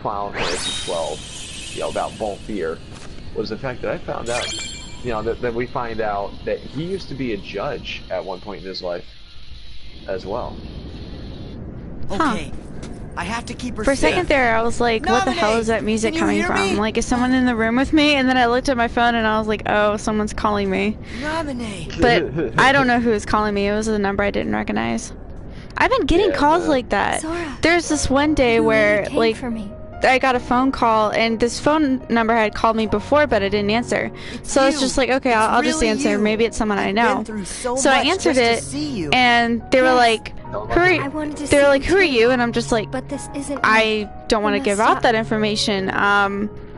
Final Fantasy 12, you know, about Valkyr, was the fact that I found out, you know, that we find out that he used to be a judge at one point in his life as well. Okay. I have to keep her For a second there, I was like, what the hell is that music coming from? Like, is someone in the room with me? And then I looked at my phone and I was like, oh, someone's calling me. Nominate. But I don't know who was calling me. It was a number I didn't recognize. I've been getting calls like that. Sora, There's this one day where, really like, for me. I got a phone call, and this phone number had called me before, but I didn't answer. So I was just like, okay, I'll just really answer. you. Maybe it's someone I know. So I much answered just to it, see you. and they were like, I wanted to they were see like, who are too, you? And I'm just like, But this isn't. I don't want to messed give out up. that information.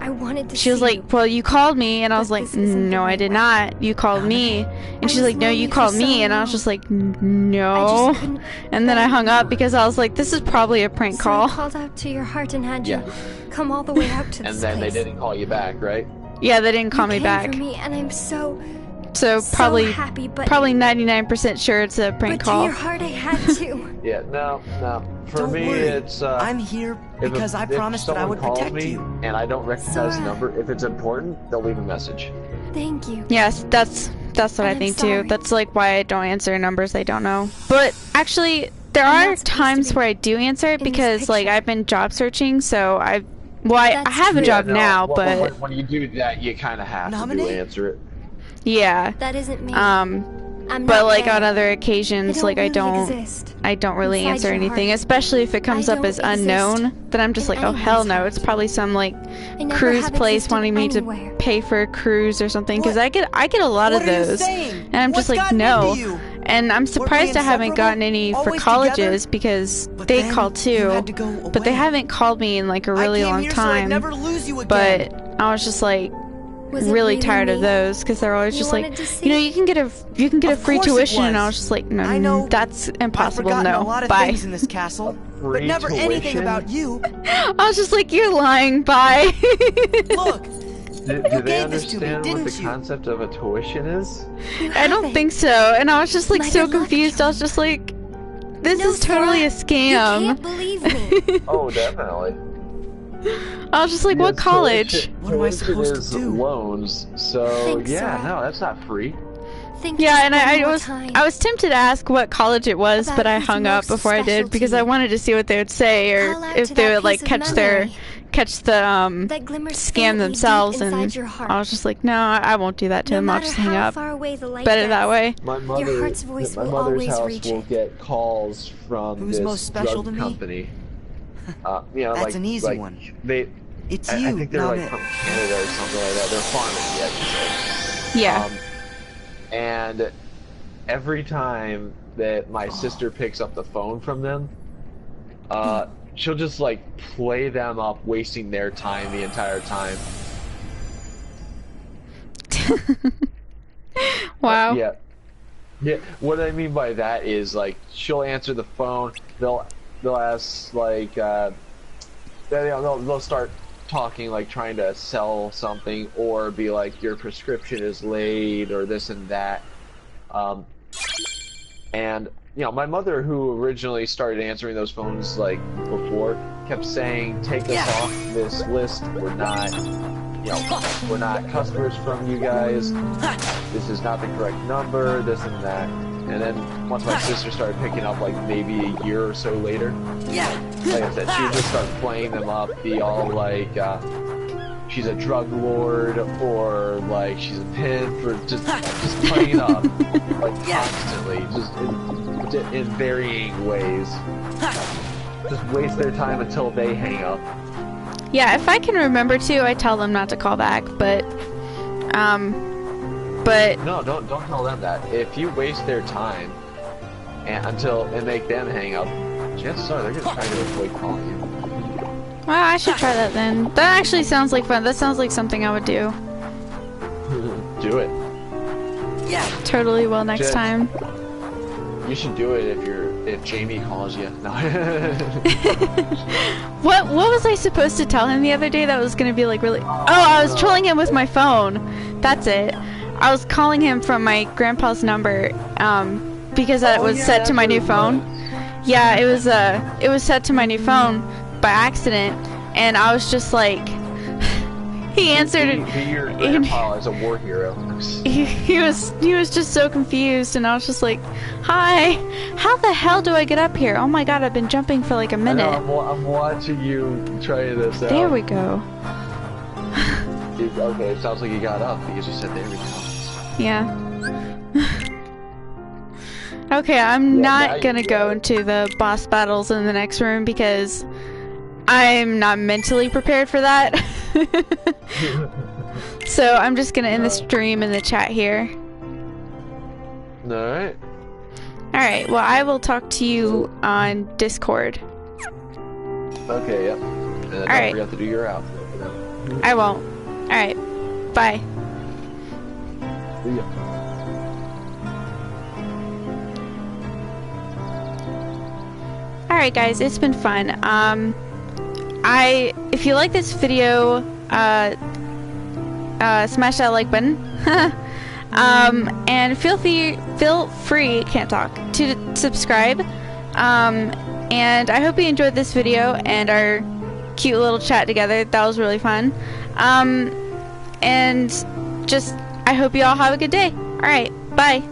I wanted to. She was see like, you. well, you called me, and I But was like, this isn't the no, I right did way. not. You called me, and she's was like, no, you lonely for called so me, and I was long. just like, I no. just couldn't And then I bear hung up you. because I was like, this is probably a prank So I call. called out to your heart and had Yeah. you come all the way out to And this then they place. didn't call you back, right? Yeah, they didn't call You me came back. for me, and I'm so So so probably happy, but 99% sure it's a prank but call. to your heart I had to. Yeah, no. For Don't me, worry. it's I'm here because I promised that I would calls protect me you. and I don't recognize the Sora. number, if it's important, they'll leave a message. Thank you. Yes, that's what I I'm think sorry. too. That's like why I don't answer numbers I don't know. But actually, there I'm are not supposed to times be where I do answer it in this because like picture. I've been job searching, so I That's have a true. job Yeah, no, now, well, but when you do that, you kind of have to Nominate? answer it. yeah. That isn't me. I'm but not like bad. on other occasions, like I don't really Inside answer your anything, heart. especially if it comes I up as don't exist unknown. Then I'm just in like, oh hell anyone's no, heart. it's probably some like I never cruise have place existed wanting me anywhere. to pay for a cruise or something. Because What? I get a lot What of are you those, saying? and I'm What's just like, gotten no. into you? And I'm surprised I haven't gotten any for Always colleges together? because But they then call you too, had to go but they away. haven't called me in like a really I came long here so I'd time. never lose you again. But I was just like Was it really tired of me? those because they're always You just like, wanted to see? you know, you can get a Of free course it tuition, and I was. was just like, no, I know. that's I've impossible. forgotten No, a lot of bye. things in this castle, but Free never anything tuition? about you. I was just like, you're lying. Bye. Look, Do You they gave this to me, understand what the didn't you? concept of a tuition is? You I don't haven't. think so. And I was just like My so good luck confused. I was charm. just like, this No, is totally a Sora, You can't scam. believe me. Oh, definitely. I was just like, what Yes, college? tuition- What am I tuition supposed to is do? Loans, so Thanks, yeah, Sora. no, that's not free. Think Yeah, just and one I more was time. tempted to ask what college it was, About but I who's hung up most before I special did to because I you. wanted to see what they would say, or Call out if to they that would like piece of catch memory the that glimmers scam faintly themselves, deep and inside your heart. I was just like, no, I won't do that to No them. I'll matter just hang how up. far away the light Better gets, that way. My mother, heart's voice my will mother's always house reach will it. get calls from Who's this most special drug to me? company. You know, That's like, an easy like, one. They, It's I you, think they're not like it. from Canada or something like that. They're pharmacy, I should say. Yeah. And every time that my sister picks up the phone from them, she'll just like play them up, wasting their time the entire time. Wow. Yeah. Yeah. What I mean by that is like she'll answer the phone. They'll ask like they'll start talking like trying to sell something or be like your prescription is late or this and that. And you know, my mother, who originally started answering those phones like before, kept saying, "Take us off this list. We're not, you know, we're not customers from you guys. This is not the correct number. This and that." And then once my sister started picking up, like maybe a year or so later, like I said, she would just start playing them up, be all like, she's a drug lord, or like she's a pimp, or just playing up like constantly, just in varying ways. Just waste their time until they hang up. Yeah, if I can remember to, I tell them not to call back, but No, don't tell them that. If you waste their time and make them hang up, chances are they're gonna try to avoid calling you. well, I should try that then. That actually sounds like fun. That sounds like something I would do. Do it. Totally will next Just- time. You should do it if Jamie calls you. No. What was I supposed to tell him the other day that was gonna be like really? Oh, I was trolling him with my phone. That's it. I was calling him from my grandpa's number, because it was set to my new phone. Yeah, it was set to my new phone by accident, and I was just like, he answered it. Be your grandpa as a war hero. He was just so confused, and I was just like, "Hi, how the hell do I get up here? Oh my god, I've been jumping for like a I minute." know, I'm watching you try this out. There we go. Okay, it sounds like you got up because you said there we go. Yeah. Okay, I'm Yeah, not now you gonna go got it. into the boss battles in the next room because I'm not mentally prepared for that. So I'm just gonna end the stream in the chat here. Alright. Alright, well I will talk to you on Discord. Okay, yep. And then don't Alright. forget to do your outfit. I won't. Alright, bye. See ya. Alright guys, it's been fun. If you like this video, smash that like button. And feel free, can't talk, to subscribe. And I hope you enjoyed this video and our cute little chat together. That was really fun. And just, I hope you all have a good day. Alright, bye.